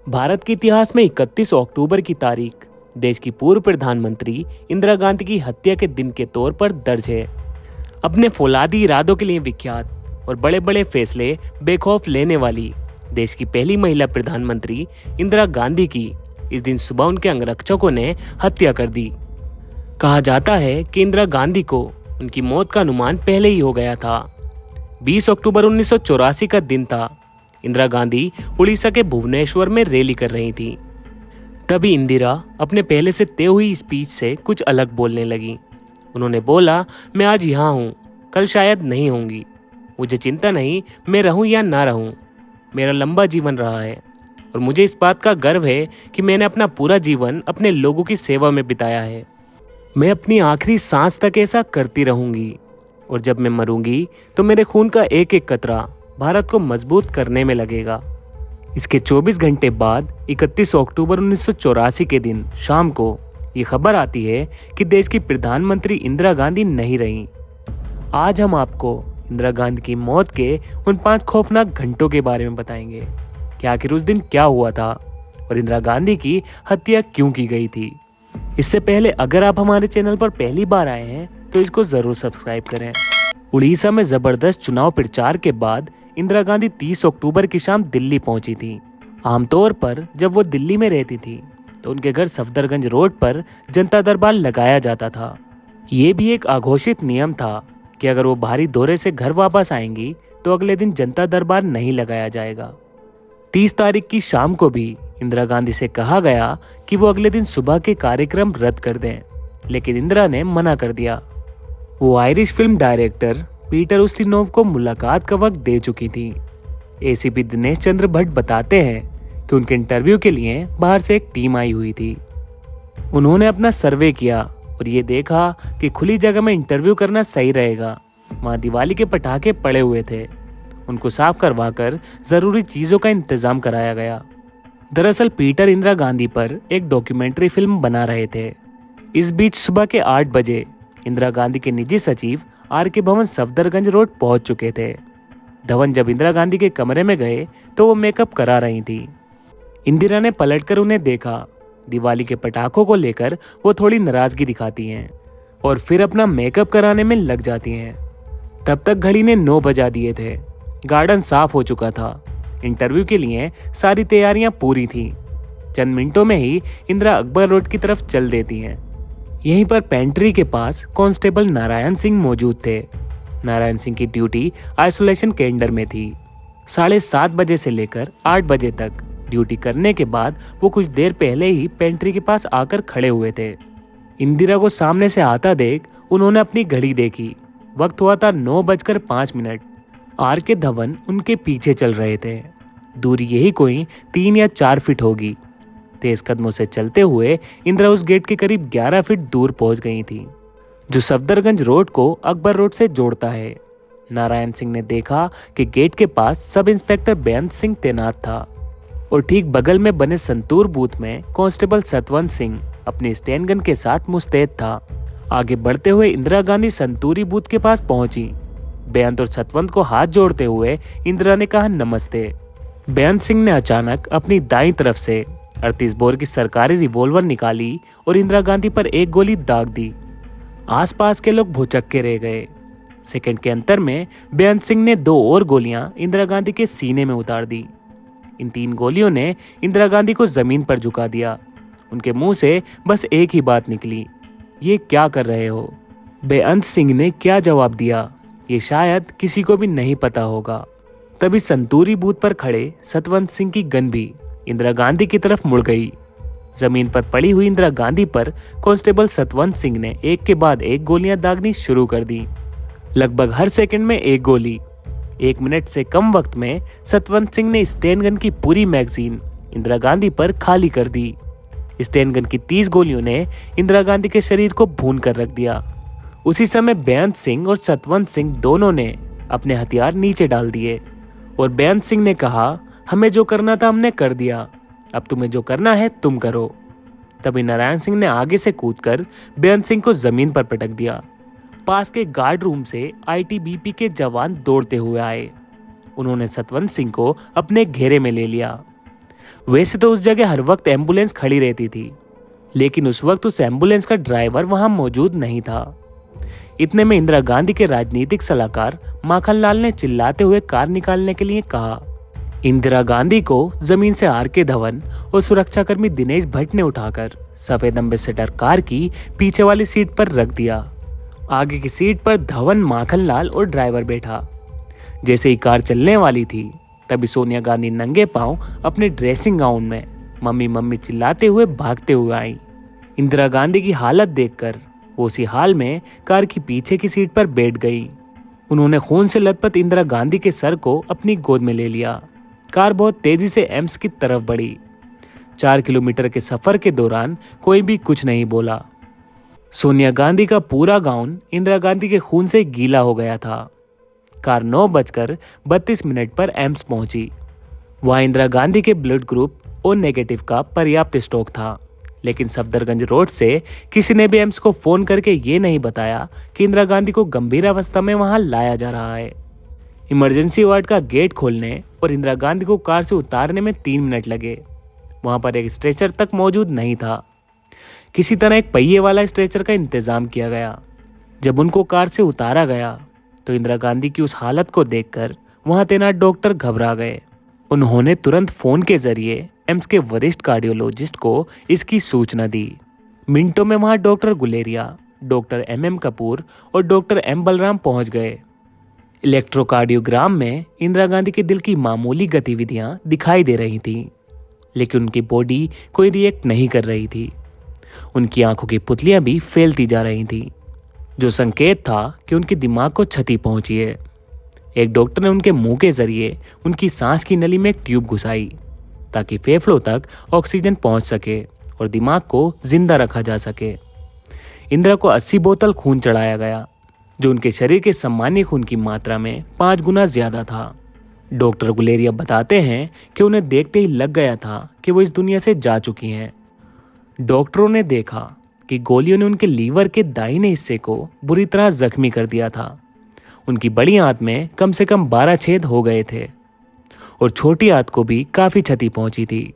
भारत के इतिहास में 31 अक्टूबर की तारीख देश की पूर्व प्रधानमंत्री इंदिरा गांधी की हत्या के दिन के तौर पर दर्ज है। अपने फौलादी इरादों के लिए विख्यात और बड़े बड़े फैसले बेखौफ लेने वाली देश की पहली महिला प्रधानमंत्री इंदिरा गांधी की इस दिन सुबह उनके अंगरक्षकों ने हत्या कर दी। कहा जाता है कि इंदिरा गांधी को उनकी मौत का अनुमान पहले ही हो गया था। 20 अक्टूबर 1984 का दिन था। इंदिरा गांधी उड़ीसा के भुवनेश्वर में रैली कर रही थी। तभी इंदिरा अपने पहले से तय हुई स्पीच से कुछ अलग बोलने लगी। उन्होंने बोला, मैं आज यहाँ हूँ, कल शायद नहीं होंगी। मुझे चिंता नहीं, मैं रहूँ या ना रहूँ। मेरा लंबा जीवन रहा है और मुझे इस बात का गर्व है कि मैंने अपना पूरा जीवन अपने लोगों की सेवा में बिताया है। मैं अपनी आखिरी सांस तक ऐसा करती रहूंगी और जब मैं मरूंगी तो मेरे खून का एक एक कतरा भारत को मजबूत करने में लगेगा। इसके 24 घंटे बाद 31 अक्टूबर 1984 के दिन शाम को ये खबर आती है कि देश की प्रधानमंत्री इंदिरा गांधी नहीं रहीं। आज हम आपको इंदिरा गांधी की मौत के उन 5 खौफनाक घंटों के बारे में बताएंगे कि आखिर उस दिन क्या हुआ था और इंदिरा गांधी की हत्या क्यों की गई थी। इससे पहले अगर आप हमारे चैनल पर पहली बार आए हैं तो इसको जरूर सब्सक्राइब करें। उड़ीसा में जबरदस्त चुनाव प्रचार के बाद इंदिरा गांधी 30 अक्टूबर की शाम दिल्ली पहुंची थी। आमतौर पर जब वो दिल्ली में रहती थी तो उनके घर सफदरगंज रोड पर जनता दरबार लगाया जाता था। ये भी एक अघोषित नियम था कि अगर वो भारी दौरे से घर वापस आएंगी तो अगले दिन जनता दरबार नहीं लगाया जाएगा। 30 तारीख की शाम को भी इंदिरा गांधी से कहा गया कि वो अगले दिन सुबह के कार्यक्रम रद्द कर दें, लेकिन इंदिरा ने मना कर दिया। वो आयरिश फिल्म डायरेक्टर पीटर उस्तिनोव को मुलाकात का वक्त दे चुकी थी। एसीपी दिनेश चंद्र भट्ट बताते हैं कि उनके इंटरव्यू के लिए बाहर से एक टीम आई हुई थी। उन्होंने अपना सर्वे किया और ये देखा कि खुली जगह में इंटरव्यू करना सही रहेगा। वहाँ दिवाली के पटाखे पड़े हुए थे। उनको साफ करवाकर जरूरी चीजों का इंतजाम कराया गया। दरअसल पीटर इंदिरा गांधी पर एक डॉक्यूमेंट्री फिल्म बना रहे थे। इस बीच सुबह के 8 बजे इंदिरा गांधी के निजी सचिव आर.के. भवन सफदरगंज रोड पहुंच चुके थे। धवन जब इंदिरा गांधी के कमरे में गए तो वो मेकअप करा रही थी। इंदिरा ने पलटकर उन्हें देखा। दिवाली के पटाखों को लेकर वो थोड़ी नाराजगी दिखाती हैं और फिर अपना मेकअप कराने में लग जाती हैं। तब तक घड़ी ने 9 बजा दिए थे। गार्डन साफ हो चुका था। इंटरव्यू के लिए सारी तैयारियां पूरी थी। चंद मिनटों में ही इंदिरा अकबर रोड की तरफ चल देती हैं। यहीं पर पेंट्री के पास कांस्टेबल नारायण सिंह मौजूद थे। नारायण सिंह की ड्यूटी आइसोलेशन केंद्र में थी। 7:30 बजे से लेकर 8 बजे तक ड्यूटी करने के बाद वो कुछ देर पहले ही पेंट्री के पास आकर खड़े हुए थे। इंदिरा को सामने से आता देख उन्होंने अपनी घड़ी देखी। वक्त हुआ था 9:05। आर.के. धवन उनके पीछे चल रहे थे। दूरी यही कोई 3 या 4 फीट होगी। तेज कदमों से चलते हुए इंदिरा उस गेट के करीब 11 फीट दूर पहुंच गई थी, जो सफदरगंज रोड को अकबर रोड से जोड़ता है। नारायण सिंह ने देखा कि गेट के पास सब इंस्पेक्टर बेअंत सिंह तैनात था और ठीक बगल में बने संतूर बूथ में कांस्टेबल सतवंत सिंह अपनी स्टैन गन के साथ मुस्तैद था। आगे बढ़ते हुए इंदिरा गांधी संतूरी बूथ के पास पहुंची। बेअंत और सतवंत को हाथ जोड़ते हुए इंदिरा ने कहा, नमस्ते। बेअंत सिंह ने अचानक अपनी दाईं तरफ से 38 बोर की सरकारी रिवॉल्वर निकाली और इंदिरा गांधी पर एक गोली दाग दी। आसपास के लोग भौचक्के रह गए। सेकंड के अंतर में बेअंत सिंह ने 2 और गोलियां इंदिरा गांधी के सीने में उतार दी। इन 3 गोलियों ने इंदिरा गांधी को जमीन पर झुका दिया। उनके मुंह से बस एक ही बात निकली, ये क्या कर रहे हो? बेअंत सिंह ने क्या जवाब दिया, ये शायद किसी को भी नहीं पता होगा। तभी संतूरी बूथ पर खड़े सतवंत सिंह की गन भी इंदिरा गांधी की तरफ मुड़ गई। जमीन पर पड़ी हुई इंदिरा गांधी पर कांस्टेबल सतवंत सिंह ने एक के बाद एक गोलियां दागनी शुरू कर दी। लगभग हर सेकंड में एक गोली। 1 मिनट से कम वक्त में सतवंत सिंह ने स्टेन गन की पूरी मैगजीन इंदिरा गांधी पर खाली कर दी। स्टेन गन की 30 गोलियों ने इंदिरा गांधी के शरीर को भून कर रख दिया। उसी समय बेअंत सिंह और सतवंत सिंह दोनों ने अपने हथियार नीचे डाल दिए और बेअंत सिंह ने कहा, हमें जो करना था हमने कर दिया, अब तुम्हें जो करना है तुम करो। तभी नारायण सिंह ने आगे से कूदकर बेअंत सिंह को जमीन पर पटक दिया। पास के गार्ड रूम से आईटीबीपी के जवान दौड़ते हुए आए। उन्होंने सतवंत सिंह को अपने घेरे में ले लिया। वैसे तो उस जगह हर वक्त एम्बुलेंस खड़ी रहती थी, लेकिन उस वक्त उस एम्बुलेंस का ड्राइवर वहां मौजूद नहीं था। इतने में इंदिरा गांधी के राजनीतिक सलाहकार माखनलाल ने चिल्लाते हुए कार निकालने के लिए कहा। इंदिरा गांधी को जमीन से आर.के. धवन और सुरक्षाकर्मी दिनेश भट्ट ने उठाकर सफेद एम्बेसडर कार की पीछे वाली सीट पर रख दिया। आगे की सीट पर धवन, माखनलाल और ड्राइवर बैठा। जैसे ही कार चलने वाली थी, तभी सोनिया गांधी नंगे पांव अपने ड्रेसिंग गाउन में मम्मी मम्मी चिल्लाते हुए भागते हुए आई। इंदिरा गांधी की हालत देखकर वो उसी हाल में कार की पीछे की सीट पर बैठ गई। उन्होंने खून से लथपथ इंदिरा गांधी के सर को अपनी गोद में ले लिया। कार बहुत तेजी से एम्स की तरफ बढ़ी। 4 किलोमीटर के सफर के दौरान कोई भी कुछ नहीं बोला। सोनिया गांधी का पूरा गाउन इंदिरा गांधी के खून से गीला हो गया था। कार 9:32 पर एम्स पहुंची। वहां इंदिरा गांधी के ब्लड ग्रुप ओ नेगेटिव का पर्याप्त स्टॉक था, लेकिन सफदरगंज रोड से किसी ने भी एम्स को फोन करके ये नहीं बताया कि इंदिरा गांधी को गंभीर अवस्था में वहां लाया जा रहा है। इमरजेंसी वार्ड का गेट खोलने और इंदिरा गांधी को कार से उतारने में 3 मिनट लगे। वहां पर एक स्ट्रेचर तक मौजूद नहीं था। किसी तरह एक पहिए वाला स्ट्रेचर का इंतजाम किया गया। जब उनको कार से उतारा गया तो इंदिरा गांधी की उस हालत को देखकर वहां तैनात डॉक्टर घबरा गए। उन्होंने तुरंत फोन के जरिए एम्स के वरिष्ठ कार्डियोलॉजिस्ट को इसकी सूचना दी। मिनटों में वहां doctor Guleria, doctor M Kapoor और डॉक्टर एम बलराम पहुंच गए। इलेक्ट्रोकार्डियोग्राम में इंदिरा गांधी के दिल की मामूली गतिविधियां दिखाई दे रही थीं, लेकिन उनकी बॉडी कोई रिएक्ट नहीं कर रही थी। उनकी आंखों की पुतलियां भी फैलती जा रही थीं, जो संकेत था कि उनके दिमाग को क्षति पहुंची है। एक डॉक्टर ने उनके मुंह के जरिए उनकी सांस की नली में एक ट्यूब घुसाई ताकि फेफड़ों तक ऑक्सीजन पहुंच सके और दिमाग को जिंदा रखा जा सके। इंदिरा को 80 बोतल खून चढ़ाया गया, जो उनके शरीर के सामान्य खून की मात्रा में 5 गुना ज्यादा था। डॉक्टर गुलेरिया बताते हैं कि उन्हें देखते ही लग गया था कि वो इस दुनिया से जा चुकी हैं। डॉक्टरों ने देखा कि गोलियों ने उनके लीवर के दाहिने हिस्से को बुरी तरह जख्मी कर दिया था। उनकी बड़ी आंत में कम से कम 12 छेद हो गए थे और छोटी आंत को भी काफी क्षति पहुंची थी।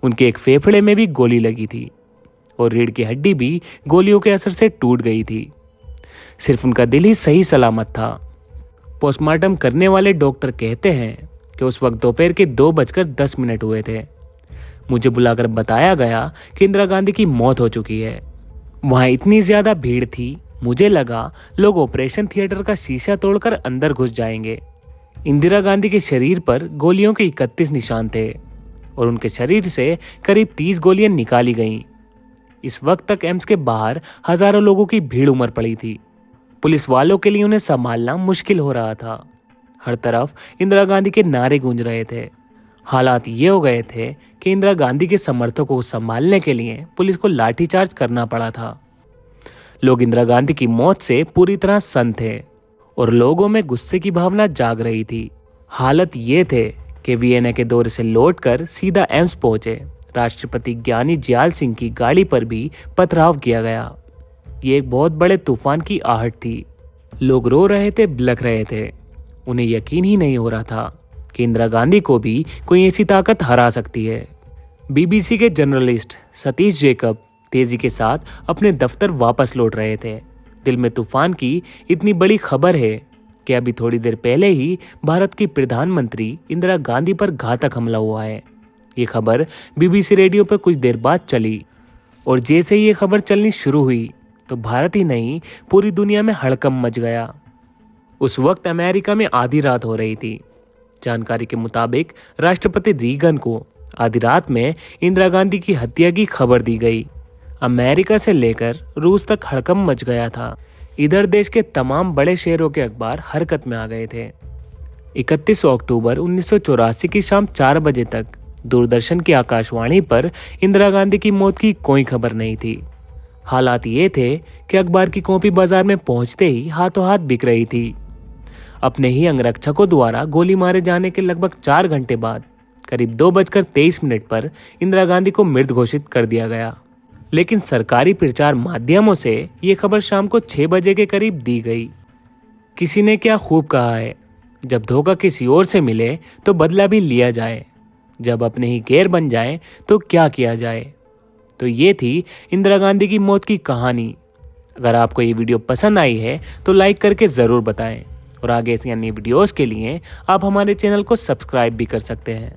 उनके एक फेफड़े में भी गोली लगी थी और रीढ़ की हड्डी भी गोलियों के असर से टूट गई थी। सिर्फ उनका दिल ही सही सलामत था। पोस्टमार्टम करने वाले डॉक्टर कहते हैं कि उस वक्त दोपहर के 2:10 हुए थे। मुझे बुलाकर बताया गया कि इंदिरा गांधी की मौत हो चुकी है। वहां इतनी ज्यादा भीड़ थी, मुझे लगा लोग ऑपरेशन थिएटर का शीशा तोड़कर अंदर घुस जाएंगे। इंदिरा गांधी के शरीर पर गोलियों के 31 निशान थे और उनके शरीर से करीब 30 गोलियां निकाली गईं। इस वक्त तक एम्स के बाहर हजारों लोगों की भीड़ उमड़ पड़ी थी। पुलिस वालों के लिए उन्हें संभालना मुश्किल हो रहा था। हर तरफ इंदिरा गांधी के नारे गूंज रहे थे। हालात ये हो गए थे कि इंदिरा गांधी के समर्थकों को संभालने के लिए पुलिस को लाठीचार्ज करना पड़ा था। लोग इंदिरा गांधी की मौत से पूरी तरह सन्न थे और लोगों में गुस्से की भावना जाग रही थी। हालत ये थे कि वीएनए के दौरे से लौटकर सीधा एम्स पहुंचे राष्ट्रपति ज्ञानी जियाल सिंह की गाड़ी पर भी पथराव किया गया। ये एक बहुत बड़े तूफान की आहट थी। लोग रो रहे थे, बिलख रहे थे। उन्हें यकीन ही नहीं हो रहा था कि इंदिरा गांधी को भी कोई ऐसी ताकत हरा सकती है। बीबीसी के जर्नलिस्ट सतीश जेकब तेजी के साथ अपने दफ्तर वापस लौट रहे थे। दिल में तूफान की इतनी बड़ी खबर है कि अभी थोड़ी देर पहले ही भारत की प्रधानमंत्री इंदिरा गांधी पर घातक हमला हुआ है। ये खबर बीबीसी रेडियो पर कुछ देर बाद चली और जैसे ही ये खबर चलनी शुरू हुई तो भारत ही नहीं, पूरी दुनिया में हड़कंप मच गया। उस वक्त अमेरिका में आधी रात हो रही थी। जानकारी के मुताबिक राष्ट्रपति रीगन को आधी रात में इंदिरा गांधी की हत्या की खबर दी गई। अमेरिका से लेकर रूस तक हड़कंप मच गया था। इधर देश के तमाम बड़े शहरों के अखबार हरकत में आ गए थे। 31 अक्टूबर 1984 की शाम 4 बजे तक दूरदर्शन की आकाशवाणी पर इंदिरा गांधी की मौत की कोई खबर नहीं थी। हालात ये थे कि अखबार की कॉपी बाजार में पहुंचते ही हाथों हाथ बिक रही थी। अपने ही अंगरक्षकों द्वारा गोली मारे जाने के लगभग 4 घंटे बाद करीब 2:23 पर इंदिरा गांधी को मृत घोषित कर दिया गया। लेकिन सरकारी प्रचार माध्यमों से ये खबर शाम को 6 बजे के करीब दी गई। किसी ने क्या खूब कहा है, जब धोखा किसी और से मिले तो बदला भी लिया जाए। जब अपने ही गैर बन जाए तो क्या किया जाए। तो ये थी इंदिरा गांधी की मौत की कहानी। अगर आपको ये वीडियो पसंद आई है तो लाइक करके ज़रूर बताएं और आगे ऐसी अन्य वीडियोस के लिए आप हमारे चैनल को सब्सक्राइब भी कर सकते हैं।